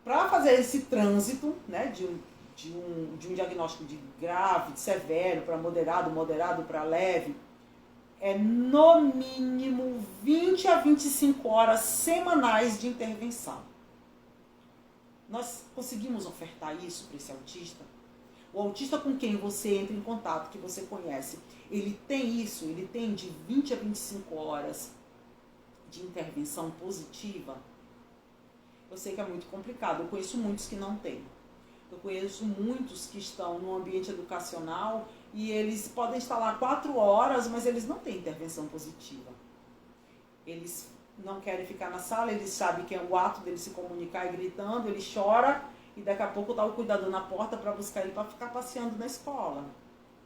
S1: para fazer esse trânsito, né, de um diagnóstico de grave, de severo para moderado, moderado para leve, é no mínimo 20 a 25 horas semanais de intervenção. Nós conseguimos ofertar isso para esse autista? O autista com quem você entra em contato, que você conhece, ele tem isso? Ele tem de 20 a 25 horas de intervenção positiva? Eu sei que é muito complicado, eu conheço muitos que não têm. Eu conheço muitos que estão no ambiente educacional e eles podem estar lá 4 horas, mas eles não têm intervenção positiva. Eles não querem ficar na sala, eles sabem que é o ato dele se comunicar e gritando, ele chora e daqui a pouco está o cuidador na porta para buscar ele para ficar passeando na escola,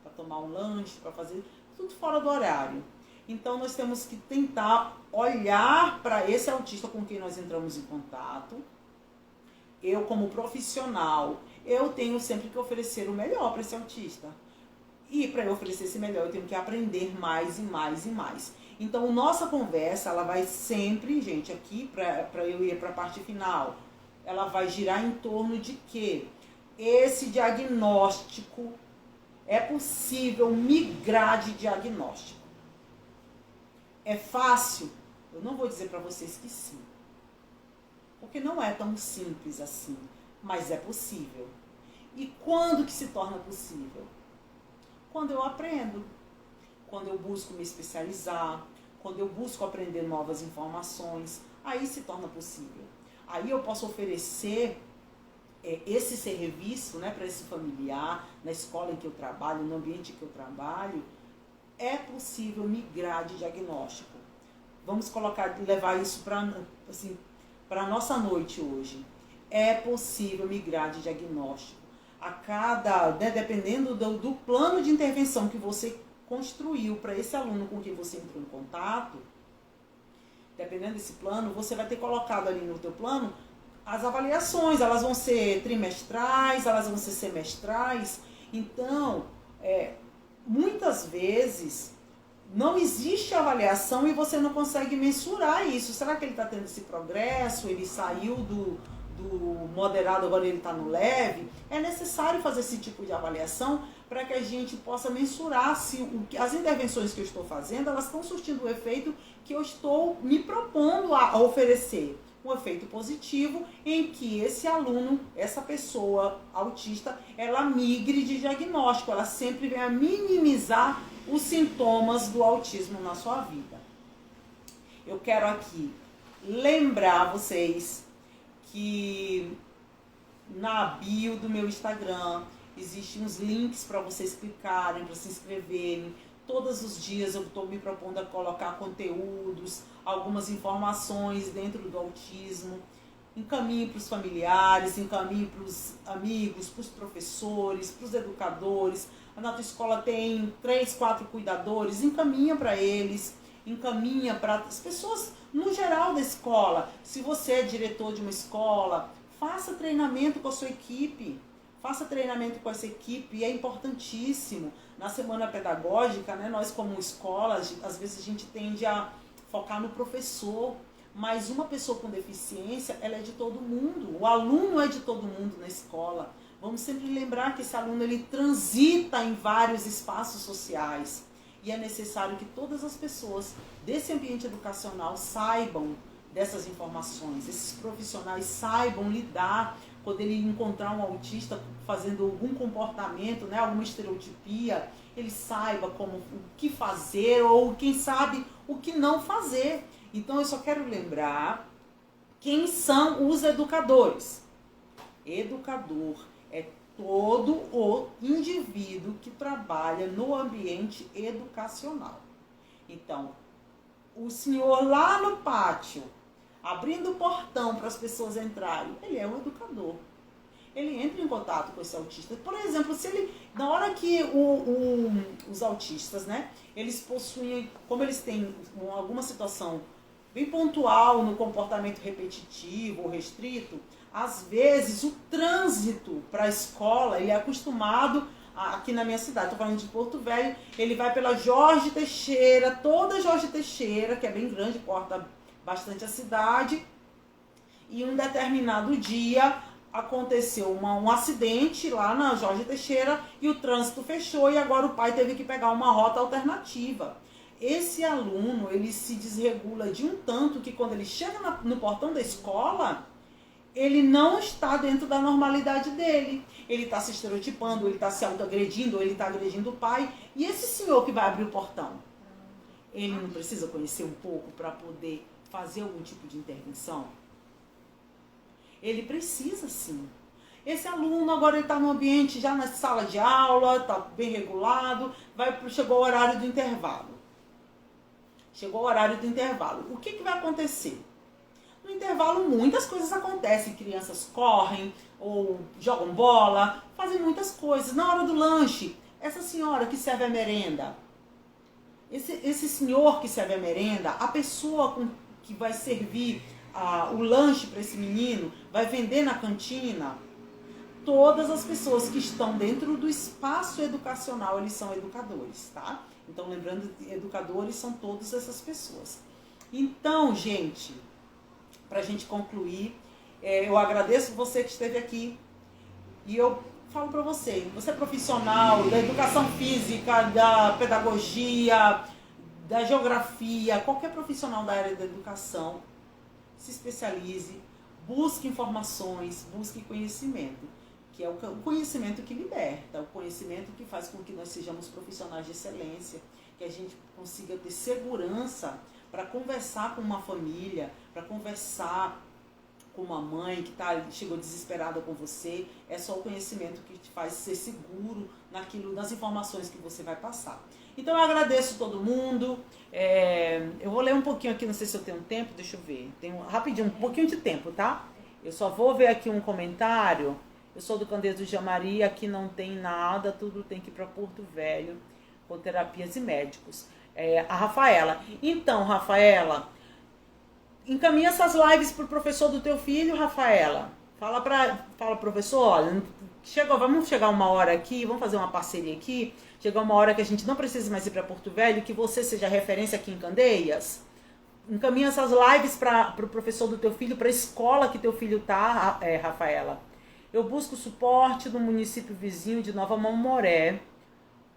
S1: para tomar um lanche, para fazer tudo fora do horário. Então nós temos que tentar olhar para esse autista com quem nós entramos em contato. Eu, como profissional, eu tenho sempre que oferecer o melhor para esse autista. E para eu oferecer esse melhor, eu tenho que aprender mais e mais e mais. Então, nossa conversa, ela vai sempre, gente, aqui, para eu ir para a parte final, ela vai girar em torno de que esse diagnóstico, é possível migrar de diagnóstico. É fácil? Eu não vou dizer para vocês que sim. Porque não é tão simples assim, mas é possível. E quando que se torna possível? Quando eu aprendo, quando eu busco me especializar, quando eu busco aprender novas informações, aí se torna possível. Aí eu posso oferecer esse serviço, né, para esse familiar, na escola em que eu trabalho, no ambiente que eu trabalho, é possível migrar de diagnóstico. Vamos levar isso para assim, a nossa noite hoje. É possível migrar de diagnóstico. Dependendo do plano de intervenção que você construiu para esse aluno com quem você entrou em contato, dependendo desse plano, você vai ter colocado ali no teu plano as avaliações. Elas vão ser trimestrais, elas vão ser semestrais. Então, muitas vezes não existe avaliação e você não consegue mensurar isso. Será que ele está tendo esse progresso? Ele saiu do moderado, agora ele está no leve? É necessário fazer esse tipo de avaliação para que a gente possa mensurar se as intervenções que eu estou fazendo, elas estão surtindo o efeito que eu estou me propondo a oferecer. Um efeito positivo em que esse aluno, essa pessoa autista, ela migre de diagnóstico, ela sempre venha minimizar os sintomas do autismo na sua vida. Eu quero aqui lembrar vocês que na bio do meu Instagram existem uns links para vocês clicarem, para se inscreverem. Todos os dias eu estou me propondo a colocar conteúdos, algumas informações dentro do autismo. Encaminhe para os familiares, encaminhe para os amigos, para os professores, para os educadores. Na tua escola tem 3, 4 cuidadores, encaminha para eles, encaminha para as pessoas no geral da escola. Se você é diretor de uma escola, faça treinamento com a sua equipe. Faça treinamento com essa equipe, é importantíssimo. Na semana pedagógica, né, nós como escola, às vezes a gente tende a focar no professor, mas uma pessoa com deficiência, ela é de todo mundo. O aluno é de todo mundo na escola. Vamos sempre lembrar que esse aluno ele transita em vários espaços sociais. E é necessário que todas as pessoas desse ambiente educacional saibam dessas informações. Esses profissionais saibam lidar quando ele encontrar um autista fazendo algum comportamento, né, alguma estereotipia, ele saiba o que fazer ou, quem sabe, o que não fazer. Então, eu só quero lembrar quem são os educadores. Educador é todo o indivíduo que trabalha no ambiente educacional. Então, o senhor lá no pátio, abrindo o portão para as pessoas entrarem, ele é um educador. Ele entra em contato com esse autista. Por exemplo, se ele, na hora que os autistas, né, eles possuem, como eles têm alguma situação bem pontual no comportamento repetitivo ou restrito, às vezes o trânsito para a escola, ele é acostumado, aqui na minha cidade, estou falando de Porto Velho, ele vai pela Jorge Teixeira, toda Jorge Teixeira, que é bem grande, corta bastante a cidade, e um determinado dia aconteceu um acidente lá na Jorge Teixeira e o trânsito fechou e agora o pai teve que pegar uma rota alternativa. Esse aluno, ele se desregula de um tanto que quando ele chega no portão da escola, ele não está dentro da normalidade dele. Ele está se estereotipando, ele está se autoagredindo, ou ele está agredindo o pai. E esse senhor que vai abrir o portão, ele não precisa conhecer um pouco para poder fazer algum tipo de intervenção? Ele precisa sim. Esse aluno agora ele está no ambiente, já na sala de aula, está bem regulado, chegou o horário do intervalo. Chegou o horário do intervalo. O que vai acontecer? No intervalo muitas coisas acontecem. Crianças correm ou jogam bola, fazem muitas coisas. Na hora do lanche, essa senhora que serve a merenda, esse senhor que serve a merenda, a pessoa que vai servir o lanche para esse menino, vai vender na cantina, todas as pessoas que estão dentro do espaço educacional, eles são educadores, tá? Então, lembrando que educadores são todas essas pessoas. Então, gente, para a gente concluir, eu agradeço você que esteve aqui e eu falo para você, você é profissional da educação física, da pedagogia, da geografia, qualquer profissional da área da educação, se especialize, busque informações, busque conhecimento, que é o conhecimento que liberta, o conhecimento que faz com que nós sejamos profissionais de excelência, que a gente consiga ter segurança para conversar com uma família, para conversar com uma mãe que chegou desesperada com você. É só o conhecimento que te faz ser seguro nas informações que você vai passar. Então eu agradeço todo mundo. Eu vou ler um pouquinho aqui, não sei se eu tenho tempo, deixa eu ver. Tenho rapidinho, um pouquinho de tempo, tá? Eu só vou ver aqui um comentário. Eu sou do Candedo de Maria, aqui não tem nada, tudo tem que ir para Porto Velho, com terapias e médicos. A Rafaela. Então, Rafaela, encaminha essas lives pro professor do teu filho, Rafaela. Fala professor, olha, vamos chegar uma hora aqui, vamos fazer uma parceria aqui. Chegar uma hora que a gente não precisa mais ir para Porto Velho, que você seja referência aqui em Candeias. Encaminha essas lives para o professor do teu filho, para a escola que teu filho tá, Rafaela. Eu busco suporte no município vizinho de Nova Mamoré,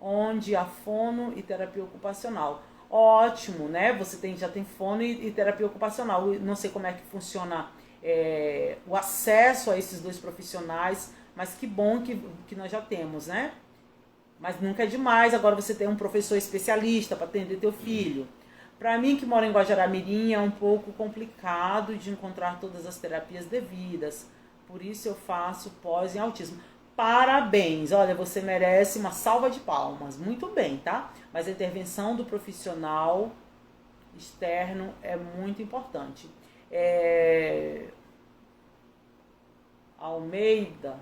S1: onde há fono e terapia ocupacional. Ótimo, né? Você já tem fono e terapia ocupacional. Não sei como é que funciona o acesso a esses dois profissionais, mas que bom que nós já temos, né? Mas nunca é demais agora você ter um professor especialista para atender teu filho. Para mim, que moro em Guajará-Mirim, é um pouco complicado de encontrar todas as terapias devidas. Por isso eu faço pós em autismo. Parabéns, olha, você merece uma salva de palmas. Muito bem, tá? Mas a intervenção do profissional externo é muito importante. Almeida,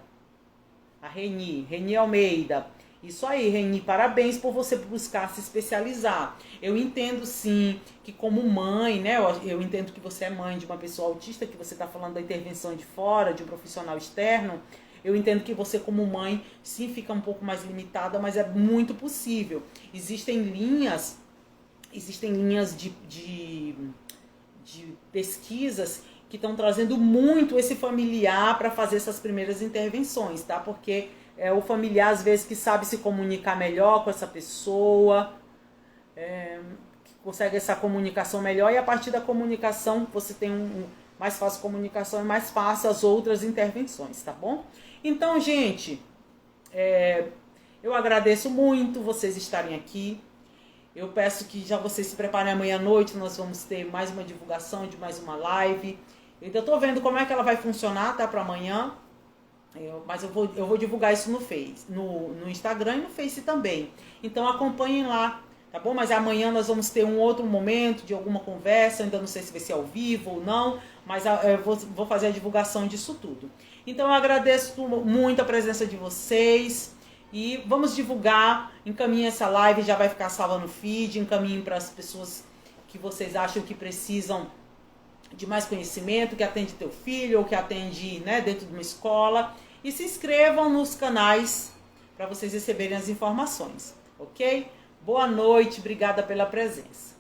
S1: a Reni Almeida. Isso aí, Reni, parabéns por você buscar se especializar. Eu entendo sim que como mãe, né? Eu entendo que você é mãe de uma pessoa autista, que você está falando da intervenção de fora, de um profissional externo. Eu entendo que você como mãe sim fica um pouco mais limitada, mas é muito possível. Existem linhas de pesquisas que estão trazendo muito esse familiar para fazer essas primeiras intervenções, tá? Porque é o familiar, às vezes, que sabe se comunicar melhor com essa pessoa, que consegue essa comunicação melhor, e a partir da comunicação você tem mais fácil comunicação e mais fácil as outras intervenções, tá bom? Então, gente, eu agradeço muito vocês estarem aqui. Eu peço que já vocês se preparem amanhã à noite, nós vamos ter mais uma divulgação de mais uma live. Eu ainda estou vendo como é que ela vai funcionar, tá, para amanhã. Mas eu vou divulgar isso no Face, no Instagram e no Face também. Então acompanhem lá, tá bom? Mas amanhã nós vamos ter um outro momento de alguma conversa, ainda não sei se vai ser ao vivo ou não, mas eu vou fazer a divulgação disso tudo. Então eu agradeço muito a presença de vocês e vamos divulgar, encaminhem essa live, já vai ficar salva no feed, encaminhem para as pessoas que vocês acham que precisam de mais conhecimento, que atende teu filho ou que atende, né, dentro de uma escola. E se inscrevam nos canais para vocês receberem as informações, ok? Boa noite, obrigada pela presença.